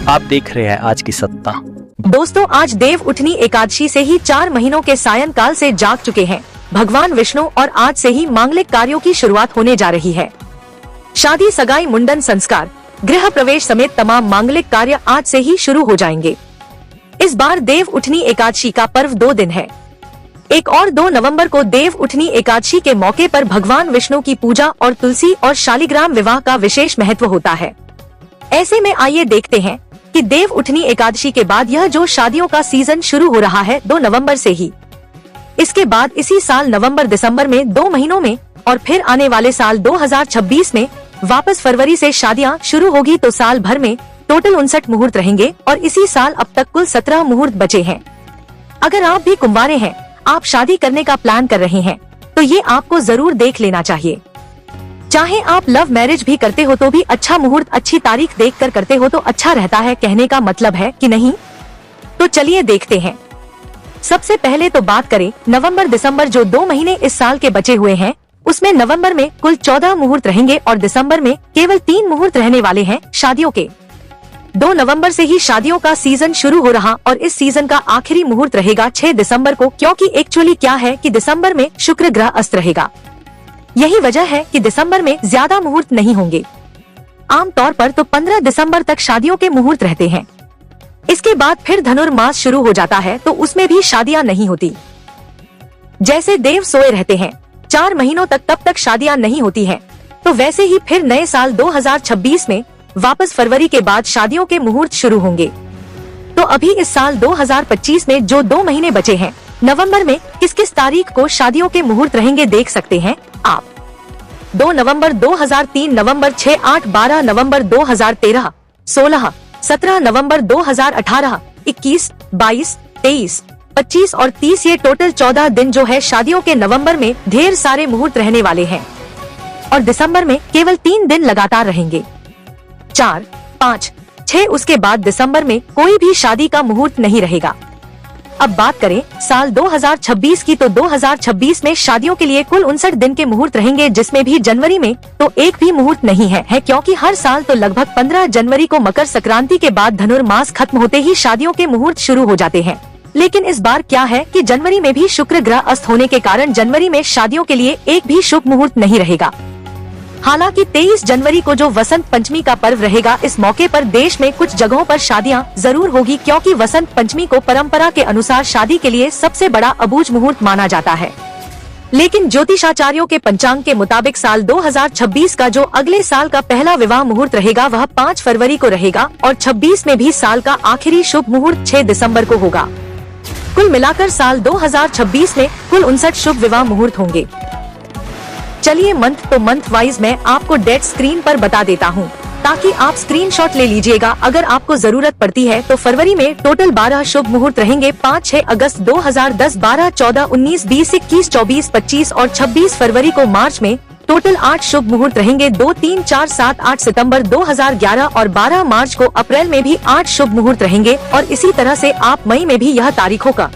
आप देख रहे हैं आज की सत्ता। दोस्तों, आज देव उठनी एकादशी से ही 4 महीनों के सायंकाल से जाग चुके हैं भगवान विष्णु और आज से ही मांगलिक कार्यों की शुरुआत होने जा रही है। शादी, सगाई, मुंडन संस्कार, गृह प्रवेश समेत तमाम मांगलिक कार्य आज से ही शुरू हो जाएंगे। इस बार देव उठनी एकादशी का पर्व 2 दिन है। 1 और 2 नवंबर को देव उठनी एकादशी के मौके पर भगवान विष्णु की पूजा और तुलसी और शालिग्राम विवाह का विशेष महत्व होता है। ऐसे में आइए देखते हैं कि देव उठनी एकादशी के बाद यह जो शादियों का सीजन शुरू हो रहा है 2 नवंबर से ही। इसके बाद इसी साल नवंबर दिसंबर में 2 महीनों में और फिर आने वाले साल 2026 में वापस फरवरी से शादियां शुरू होगी। तो साल भर में टोटल 59 मुहूर्त रहेंगे और इसी साल अब तक कुल 17 मुहूर्त बचे हैं। अगर आप भी कुंवारे हैं, आप शादी करने का प्लान कर रहे हैं, तो ये आपको जरूर देख लेना चाहिए। चाहे आप लव मैरिज भी करते हो तो भी अच्छा मुहूर्त, अच्छी तारीख देखकर करते हो तो अच्छा रहता है, कहने का मतलब है कि नहीं। तो चलिए देखते हैं। सबसे पहले तो बात करें नवंबर दिसंबर, जो 2 महीने इस साल के बचे हुए हैं, उसमें नवंबर में कुल 14 मुहूर्त रहेंगे और दिसंबर में केवल 3 मुहूर्त रहने वाले हैं शादियों के। 2 नवंबर से ही शादियों का सीजन शुरू हो रहा और इस सीजन का आखिरी मुहूर्त रहेगा 6 दिसंबर को, क्योंकि एक्चुअली क्या है कि दिसंबर में शुक्र ग्रह अस्त रहेगा। यही वजह है कि दिसंबर में ज्यादा मुहूर्त नहीं होंगे। आमतौर पर तो 15 दिसंबर तक शादियों के मुहूर्त रहते हैं। इसके बाद फिर धनुर्मास शुरू हो जाता है तो उसमें भी शादियां नहीं होती। जैसे देव सोए रहते हैं 4 महीनों तक, तब तक शादियां नहीं होती हैं। तो वैसे ही फिर नए साल 2026 में वापस फरवरी के बाद शादियों के मुहूर्त शुरू होंगे। तो अभी इस साल 2025 में जो 2 महीने बचे हैं, नवंबर में किस किस तारीख को शादियों के मुहूर्त रहेंगे देख सकते हैं आप। 2 नवंबर 2003, नवंबर 6, 8, 12 नवंबर 2013, 16, 17 नवंबर 2018, 21, 22, 23, 25 और 30, ये टोटल 14 दिन जो है शादियों के नवंबर में ढेर सारे मुहूर्त रहने वाले हैं और दिसंबर में केवल 3 दिन लगातार रहेंगे, 4, 5, 6। उसके बाद दिसंबर में कोई भी शादी का मुहूर्त नहीं रहेगा। अब बात करें साल 2026 की, तो 2026 में शादियों के लिए कुल 59 दिन के मुहूर्त रहेंगे, जिसमें भी जनवरी में तो एक भी मुहूर्त नहीं है, क्योंकि हर साल तो लगभग 15 जनवरी को मकर संक्रांति के बाद धनुर्मास खत्म होते ही शादियों के मुहूर्त शुरू हो जाते हैं। लेकिन इस बार क्या है कि जनवरी में भी शुक्र ग्रह अस्त होने के कारण जनवरी में शादियों के लिए एक भी शुभ मुहूर्त नहीं रहेगा। हालांकि 23 जनवरी को जो वसंत पंचमी का पर्व रहेगा, इस मौके पर देश में कुछ जगहों पर शादियां जरूर होगी, क्योंकि वसंत पंचमी को परंपरा के अनुसार शादी के लिए सबसे बड़ा अबूझ मुहूर्त माना जाता है। लेकिन ज्योतिषाचार्यों के पंचांग के मुताबिक साल 2026 का जो अगले साल का पहला विवाह मुहूर्त रहेगा वह 5 फरवरी को रहेगा और 26 में भी साल का आखिरी शुभ मुहूर्त 6 दिसंबर को होगा। कुल मिलाकर साल 2026 में कुल 59 शुभ विवाह मुहूर्त होंगे। चलिए मंथ वाइज मैं आपको डेट स्क्रीन पर बता देता हूँ, ताकि आप स्क्रीनशॉट ले लीजिएगा अगर आपको जरूरत पड़ती है। तो फरवरी में टोटल 12 शुभ मुहूर्त रहेंगे, 5, 6 अगस्त 2010, 12, 14, 19, 20, 21, 24, 25 और 26 फरवरी को। मार्च में टोटल 8 शुभ मुहूर्त रहेंगे, 2, 3, 4, 7, 8 सितंबर 2011 और 12 मार्च को। अप्रैल में भी 8 शुभ मुहूर्त रहेंगे और इसी तरह से आप मई में भी यह तारीखों का